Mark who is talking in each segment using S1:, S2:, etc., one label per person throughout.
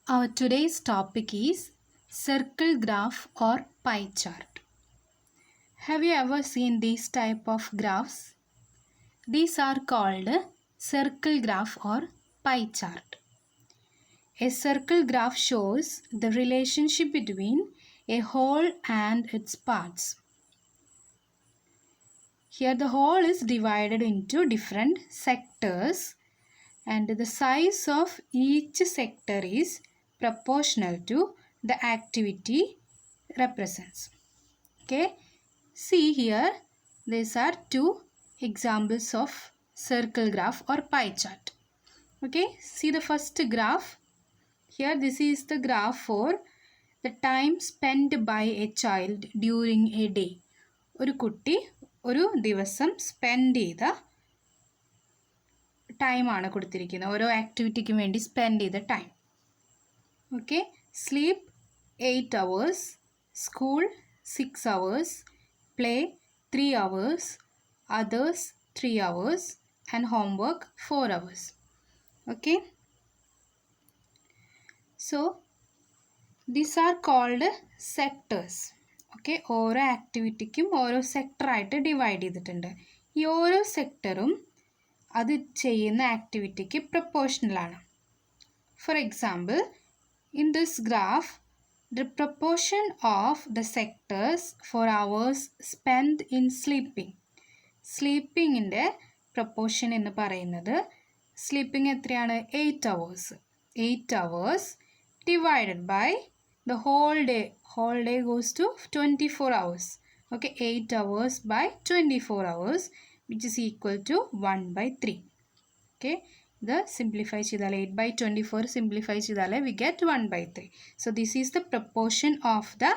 S1: Our today's topic is circle graph or pie chart. Have you ever seen these type of graphs? These are called circle graph or pie chart. A circle graph shows the relationship between a whole and its parts. Here the whole is divided into different sectors and the size of each sector is proportional to the activity represents. Okay, see here these are two examples of circle graph or pie chart. Okay, see the first graph. Here this is the graph for the time spent by a child during a day. ഒരു കുട്ടി ഒരു ദിവസം spend ചെയ്ത ടൈമാണ് കൊടുത്തിരിക്കുന്നത്. ഓരോ ആക്ടിവിറ്റിക്കും വേണ്ടി spend ചെയ്ത time. Okay, sleep 8 hours, school 6 hours, play 3 hours, others 3 hours and homework 4 hours. Okay, so these are called sectors. Okay, ഓരോ ആക്ടിവിറ്റിക്കും ഓരോ സെക്ടറായിട്ട് ഡിവൈഡ് ചെയ്തിട്ടുണ്ട്. ഈ ഓരോ സെക്ടറും അത് ചെയ്യുന്ന ആക്ടിവിറ്റിക്ക് പ്രൊപ്പോർഷണലാണ്. For example, in this graph the proportion of the sectors for hours spent in sleeping. സ്ലീപ്പിങ്ങിൻ്റെ പ്രൊപ്പോർഷൻ എന്ന് പറയുന്നത് സ്ലീപ്പിംഗ് എത്രയാണ്? 8 hours. 8 hours divided by the whole day. Whole day goes to 24 hours. Okay, 8 hours by 24 hours which is equal to 1/3. Okay, the simplify chidale 8 by 24 simplify chidale we get 1/3. So this is the proportion of the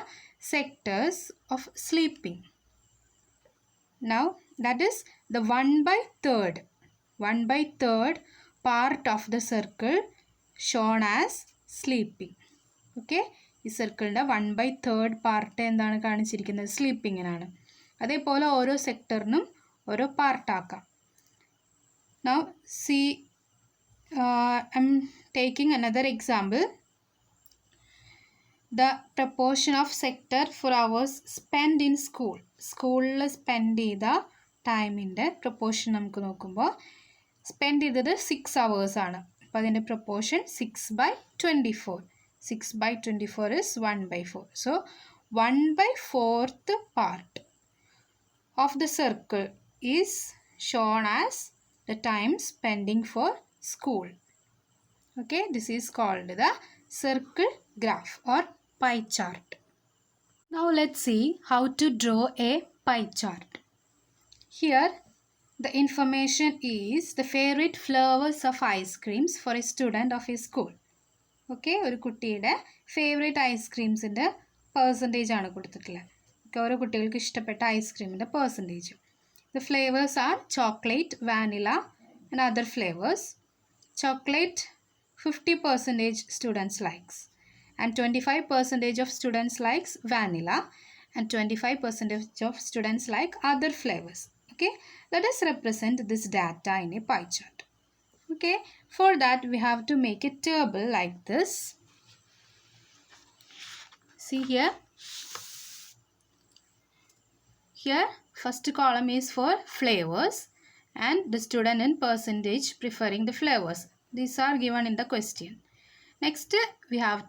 S1: sectors of sleeping. Now that is the 1/3 part of the circle shown as sleeping. Okay, ഈ സർക്കിളിൻ്റെ 1/3 part എന്താണ് കാണിച്ചിരിക്കുന്നത്? സ്ലീപ്പിങ്ങിനാണ്. അതേപോലെ ഓരോ സെക്ടറിനും ഓരോ പാർട്ടാക്കാം. Now see, I'm taking another example. The proportion of sector for hours spent in school. സ്കൂളിൽ spend ചെയ്ത ടൈമിൻ്റെ പ്രൊപ്പോർഷൻ നമുക്ക് നോക്കുമ്പോൾ സ്പെൻഡ് ചെയ്തത് 6 hours ആണ്. അപ്പോൾ അതിൻ്റെ proportion 6/24. 6/24 is 1/4. So 1/4 part of the circle is shown as the time spending for school. Okay, this is called the circle graph or pie chart. Now let's see how to draw a pie chart. Here the information is the favorite flavors of ice creams for a student of a school. Okay, ഒരു കുട്ടിയുടെ favourite ഐസ്ക്രീംസിൻ്റെ percentage ആണ് കൊടുത്തിട്ടുള്ളത്. ഓരോ കുട്ടികൾക്ക് ഇഷ്ടപ്പെട്ട ഐസ്ക്രീമിൻ്റെ percentage. The flavours are chocolate, vanilla and other flavours. Chocolate 50% students likes and 25% of students likes vanilla and 25% of students like other flavours. Okay, let us represent this data in a pie chart. Okay, for that we have to make a table like this. See here. Here first column is for flavors and the student in percentage preferring the flavors. These are given in the question. Next we have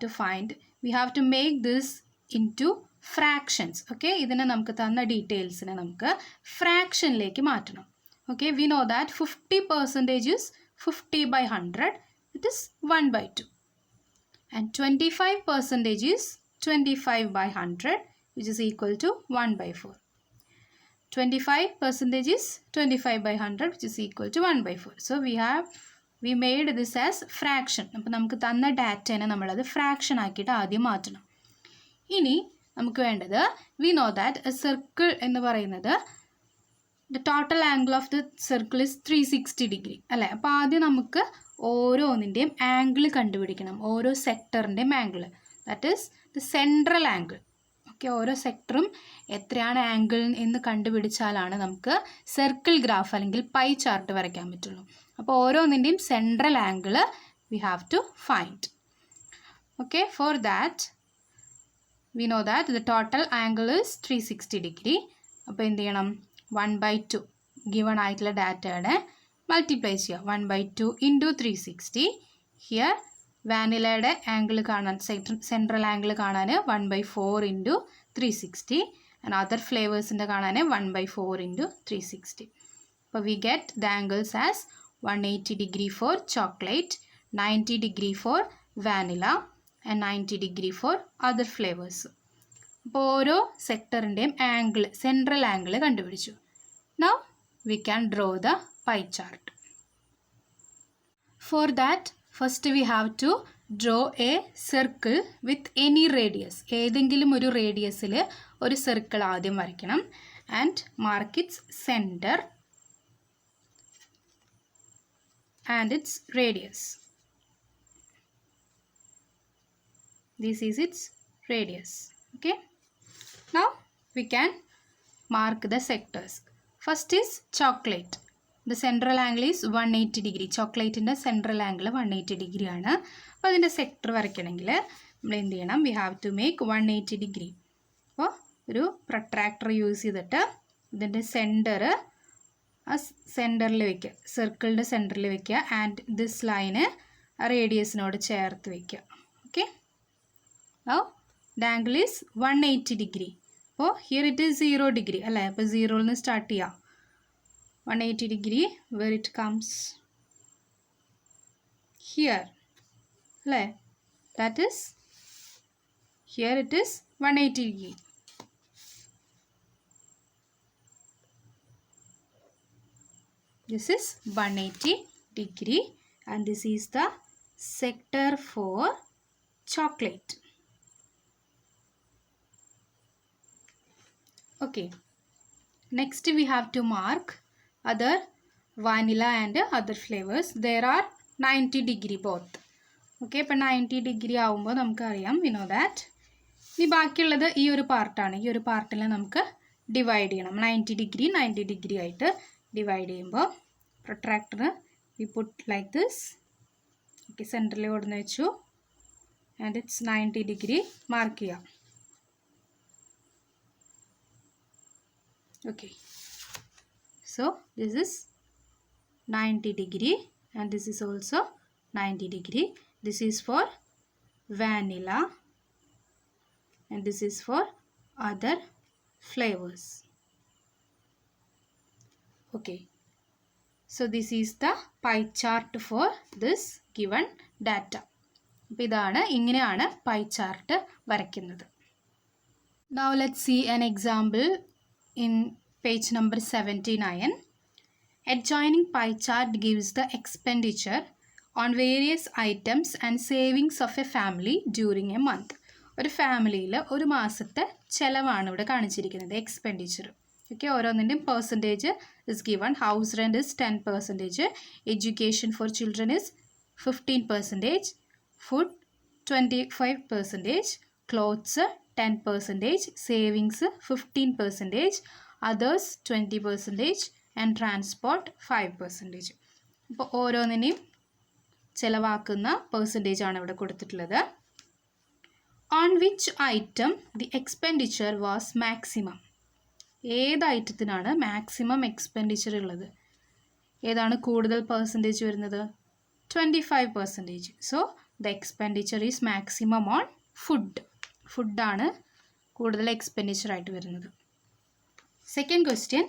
S1: to make this into fractions. Okay, ഇതിനെ നമുക്ക് തന്ന ഡീറ്റെയിൽസിനെ നമുക്ക് ഫ്രാക്ഷനിലേക്ക് മാറ്റണം. Okay, we know that 50% is 50/100, it is 1/2. And 25% is 25/100, which is equal to 1/4. 25% is 25/100, which is equal to 1/4. So we made this as fraction. അപ്പോൾ നമുക്ക് തന്ന ഡാറ്റേനെ നമ്മളത് fraction ആക്കിയിട്ട് ആദ്യം മാറ്റണം. ഇനി നമുക്ക് വേണ്ടത്, we know that a circle എന്ന് പറയുന്നത് the total angle of the circle is 360 degree അല്ലേ? അപ്പോൾ ആദ്യം നമുക്ക് ഓരോന്നിൻ്റെയും ആംഗിൾ കണ്ടുപിടിക്കണം, ഓരോ സെക്ടറിൻ്റെയും angle. That is the central angle. Okay, ഓരോ സെക്ടറും എത്രയാണ് ആംഗിൾ എന്ന് കണ്ടുപിടിച്ചാലാണ് നമുക്ക് സർക്കിൾ ഗ്രാഫ് അല്ലെങ്കിൽ പൈ ചാർട്ട് വരയ്ക്കാൻ പറ്റുള്ളൂ. അപ്പോൾ ഓരോന്നിൻ്റെയും central angle we have to find. Okay, for that we know that the total angle is 360 degree. അപ്പോൾ എന്ത് ചെയ്യണം 1/2 given ആയിട്ടുള്ള ഡാറ്റയുടെ മൾട്ടിപ്ലൈ ചെയ്യുക 1/2 ഇൻറ്റു 360. ഹിയർ വാനിലയുടെ ആംഗിൾ കാണാൻ സെൻട്രൽ ആംഗിൾ കാണാൻ 1/4 ഇൻറ്റു 360 ആൻഡ് അതർ ഫ്ലേവേഴ്സിൻ്റെ കാണാൻ 1/4 ഇൻറ്റു 360. അപ്പോൾ we get the angles as 180 degree for chocolate, 90 degree for vanilla and 90 degree for other flavors. അപ്പോൾ ഓരോ സെക്ടറിൻ്റെയും ആംഗിൾ സെൻട്രൽ ആംഗിൾ കണ്ടുപിടിച്ചു. Now we can draw the pie chart. For that first we have to draw a circle with any radius. ഏതെങ്കിലും ഒരു റേഡിയസിൽ ഒരു circle ആദ്യം വരയ്ക്കണം and mark it's centre and its radius. This is its radius. Okay. Now we can mark the sectors. First is chocolate. The central angle is 180 degree. Chocolate in the central angle 180 degree ആണ്. അപ്പോൾ അതിൻ്റെ sector വരയ്ക്കണമെങ്കിൽ നമ്മൾ എന്ത് ചെയ്യണം? We have to make 180 degree. അപ്പോൾ ഒരു protractor use ചെയ്തിട്ട് ഇതിൻ്റെ സെൻറ്റർ ആ സെൻറ്ററിൽ വയ്ക്കുക, സർക്കിളിൻ്റെ സെൻറ്ററിൽ വയ്ക്കുക ആൻഡ് ദിസ് ലൈന് ആ റേഡിയസിനോട് ചേർത്ത് വയ്ക്കുക. Okay, the angle is 180 degree. അപ്പോൾ ഹിയർ ഇറ്റ് ഈസ് 0 ഡിഗ്രി അല്ലേ? അപ്പോൾ 0യിൽ നിന്ന് സ്റ്റാർട്ട് ചെയ്യാം. 180 degree where it comes here അല്ലേ? That is here it is 180 degree. This is 180 degree and this is the sector for chocolate. Okay, next we have to mark other vanilla and other flavors. There are 90 degree both. Okay, അപ്പോൾ 90 degree ആവുമ്പോൾ നമുക്കറിയാം we know that. ഇനി ബാക്കിയുള്ളത് ഈ ഒരു പാർട്ടാണ്. ഈ ഒരു പാർട്ടിൽ നമുക്ക് ഡിവൈഡ് ചെയ്യണം. 90 ഡിഗ്രി 90 ഡിഗ്രി ആയിട്ട് ഡിവൈഡ് ചെയ്യുമ്പോൾ protractor we put like this. Okay, സെൻറ്ററിൽ കൊടുന്ന് വെച്ചു ആൻഡ് ഇറ്റ്സ് 90 ഡിഗ്രി മാർക്ക് ചെയ്യാം. Okay, so this is 90 degree and this is also 90 degree. This is for vanilla and this is for other flavors. Okay, so this is the pie chart for this given data. അപ്പോൾ ഇതാണ്, ഇങ്ങനെയാണ് pie chart വരയ്ക്കുന്നത്. Now let's see an example in page number 79. Adjoining pie chart gives the expenditure on various items and savings of a family during a month. ഒരു ഫാമിലിയിൽ ഒരു മാസത്തെ ചിലവാണ് ഇവിടെ കാണിച്ചിരിക്കുന്നത്, എക്സ്പെൻഡിച്ചർ. ഓക്കെ, ഓരോന്നിൻ്റെയും percentage is given. House rent is 10%, education for children is 15%, food 25%, clothes 10%, savings 15%, others 20% and transport 5%. അപ്പോൾ ഓരോന്നിനെയും ചിലവാക്കുന്ന percentage ആണ് ഇവിടെ കൊടുത്തിട്ടുള്ളത്. On which item the expenditure was maximum? ഏത് ഐറ്റത്തിനാണ് മാക്സിമം എക്സ്പെൻഡിച്ചർ ഉള്ളത്? ഏതാണ് കൂടുതൽ പെർസെൻറ്റേജ് വരുന്നത്? 25%. So the expenditure is maximum on food. ഫുഡാണ് കൂടുതൽ എക്സ്പെൻഡിച്ചർ ആയിട്ട് വരുന്നത്. Second question,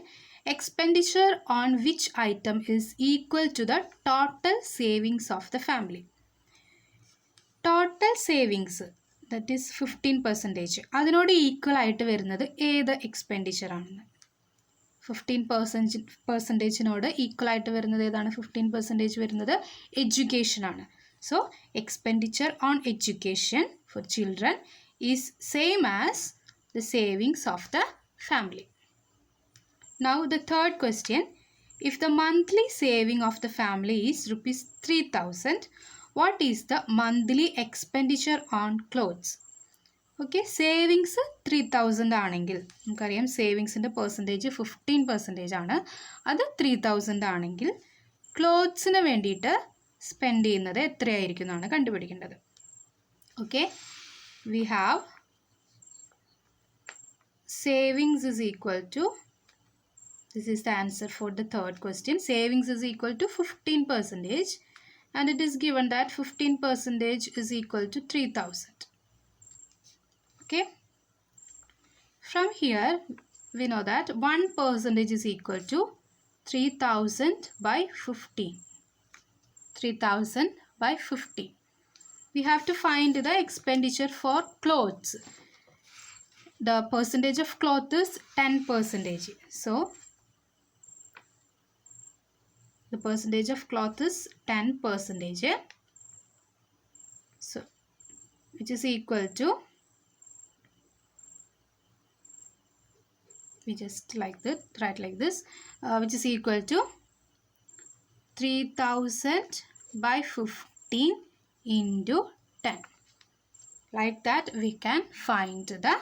S1: expenditure on which item is equal to the total savings of the family? Total savings that is 15%. അതിനോട് ഈക്വൽ ആയിട്ട് വരുന്നത് ഏത് എക്സ്പെൻഡിച്ചറാണെന്ന്? 15%നോട് ഈക്വൽ ആയിട്ട് വരുന്നത് ഏതാണ്? 15% വരുന്നത് എഡ്യൂക്കേഷനാണ്. So expenditure on education for children is same as the savings of the family. Now the third question, if the monthly saving of the family is rupees 3,000, what is the monthly expenditure on clothes? Okay, savings 3,000 ആണെങ്കിൽ നമുക്കറിയാം സേവിങ്സിൻ്റെ percentage 15% ആണ്. അത് 3,000 ആണെങ്കിൽ ക്ലോത്ത്സിന് വേണ്ടിയിട്ട് spend ചെയ്യുന്നത് എത്രയായിരിക്കും എന്നാണ് കണ്ടുപിടിക്കേണ്ടത്. Okay, we have savings is equal to, this is the answer for the third question, savings is equal to 15%, and it is given that 15% is equal to 3,000. Okay, from here we know that 1% is equal to 3,000 by 15. 3,000 by 15. We have to find the expenditure for clothes. The percentage of cloth is 10%. So the percentage of cloth is 10%. So which is equal to, we just like that, write like this, which is equal to 3,000 by 15 into 10. Like that we can find the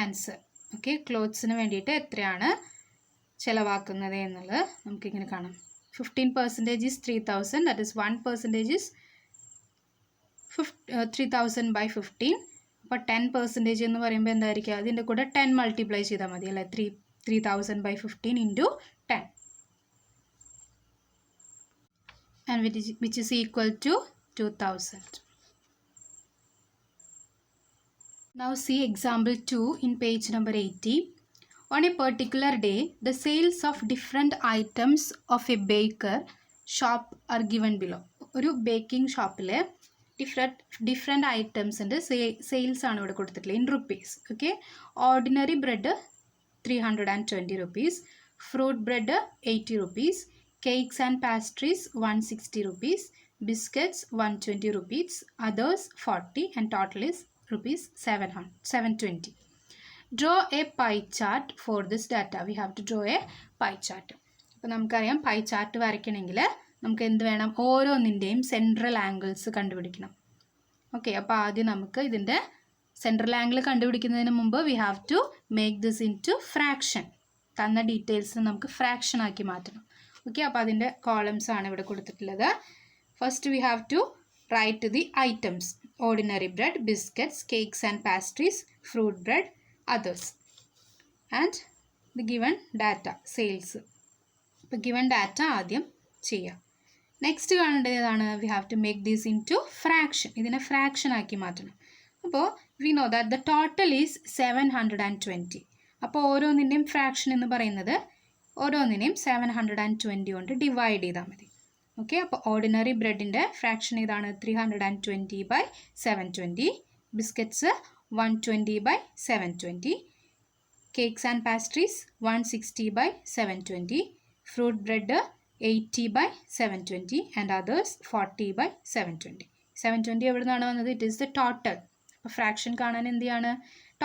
S1: answer. Okay, clothes-ന് വേണ്ടിയിട്ട് എത്രയാണ് ചിലവാക്കുന്നത് എന്നുള്ളത് നമുക്കിങ്ങനെ കാണാം. 15% is 3,000, that is 1% is 3,000 by 15. അപ്പോൾ 10% എന്ന് പറയുമ്പോൾ എന്തായിരിക്കും, അതിൻ്റെ കൂടെ 10 മൾട്ടിപ്ലൈ ചെയ്താൽ മതി അല്ലേ, 3,000 by 15 into 10, and which is equal to 2,000. Now see example 2 in page number 80. On a particular day, the sales of different items of a baker shop are given below. ഒരു ബേക്കിംഗ് ഷോപ്പിലെ ഡിഫറെൻറ്റ് ഐറ്റംസിൻ്റെ സെയിൽസ് ആണ് ഇവിടെ കൊടുത്തിട്ടുള്ളത് in rupees. Okay, ordinary bread 320 rupees, fruit bread 80 rupees, cakes and pastries 160 rupees, biscuits 120 rupees, others 40, and total is rupees 720. Draw a pie chart for this data. We have to draw a pie chart. അപ്പോൾ നമുക്കറിയാം pie chart വരയ്ക്കണമെങ്കിൽ നമുക്ക് എന്ത് വേണം, ഓരോന്നിൻ്റെയും central angles കണ്ടുപിടിക്കണം. Okay, അപ്പോൾ ആദ്യം നമുക്ക് ഇതിൻ്റെ സെൻട്രൽ ആംഗിൾ കണ്ടുപിടിക്കുന്നതിന് മുമ്പ് we have to make this into fraction. തന്ന ഡീറ്റെയിൽസിന് നമുക്ക് ഫ്രാക്ഷൻ ആക്കി മാറ്റണം. ഓക്കെ, അപ്പോൾ അതിൻ്റെ കോളംസ് ആണ് ഇവിടെ കൊടുത്തിട്ടുള്ളത്. First we have to write the items: ordinary bread, biscuits, cakes and pastries, fruit bread, others, and the given data, sales. അപ്പോൾ given data ആദ്യം ചെയ്യാം. നെക്സ്റ്റ് കാണേണ്ടത് ഏതാണ്, we have to make these into fraction. ഇതിനെ fraction ആക്കി മാറ്റണം. അപ്പോൾ we know that the total is 720. അപ്പോൾ ഓരോന്നിൻ്റെയും ഫ്രാക്ഷൻ എന്ന് പറയുന്നത് ഓരോന്നിനെയും 720 കൊണ്ട് ഡിവൈഡ് ചെയ്താൽ മതി. ഓക്കെ, അപ്പോൾ ഓർഡിനറി ബ്രെഡിൻ്റെ ഫ്രാക്ഷൻ ഇതാണ് 320 by 720, biscuits 120 by 720, cakes and pastries 160 by 720, fruit bread 80 by 720, and others 40 by 720. 720 എവിടെ നിന്നാണ് വന്നത്, ഇറ്റ് ഈസ് ദ ടോട്ടൽ. അപ്പോൾ ഫ്രാക്ഷൻ കാണാൻ എന്ത് ചെയ്യാണ്,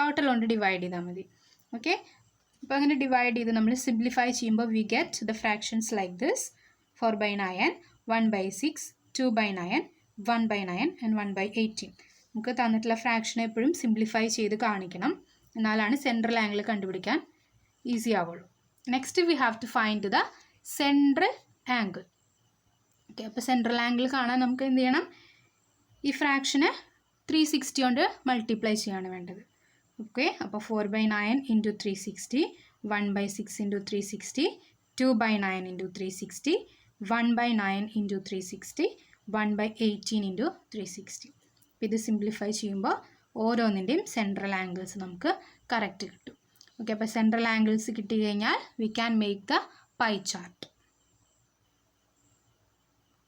S1: ടോട്ടൽ കൊണ്ട് ഡിവൈഡ് ചെയ്താൽ മതി. ഓക്കെ, അപ്പോൾ അങ്ങനെ ഡിവൈഡ് ചെയ്ത് നമ്മൾ സിംപ്ലിഫൈ ചെയ്യുമ്പോൾ we get the fractions like this: 4 by 9, 1 by 6, 2 by 9, 1 by 9, and 1 by 18. നമുക്ക് തന്നിട്ടുള്ള ഫ്രാക്ഷൻ എപ്പോഴും സിംപ്ലിഫൈ ചെയ്ത് കാണിക്കണം, എന്നാലാണ് സെൻട്രൽ ആംഗിൾ കണ്ടുപിടിക്കാൻ ഈസി ആവുള്ളൂ. Next we have to find the central angle. Okay, അപ്പോൾ സെൻട്രൽ ആംഗിൾ കാണാൻ നമുക്ക് എന്ത് ചെയ്യണം, ഈ ഫ്രാക്ഷന് 360 കൊണ്ട് മൾട്ടിപ്ലൈ ചെയ്യാണ് വേണ്ടത്. ഓക്കെ, അപ്പോൾ 4 by 9 into 360, 1 by 6 into 360, 2 by 9 into 360, 1 by 9 into 360, 1 by 18 into 360. ഇത് സിംപ്ലിഫൈ ചെയ്യുമ്പോൾ ഓരോന്നിൻ്റെയും സെൻട്രൽ ആംഗിൾസ് നമുക്ക് കറക്റ്റ് കിട്ടും. ഓക്കെ, അപ്പോൾ സെൻട്രൽ ആംഗിൾസ് കിട്ടി കഴിഞ്ഞാൽ we can make the pie chart.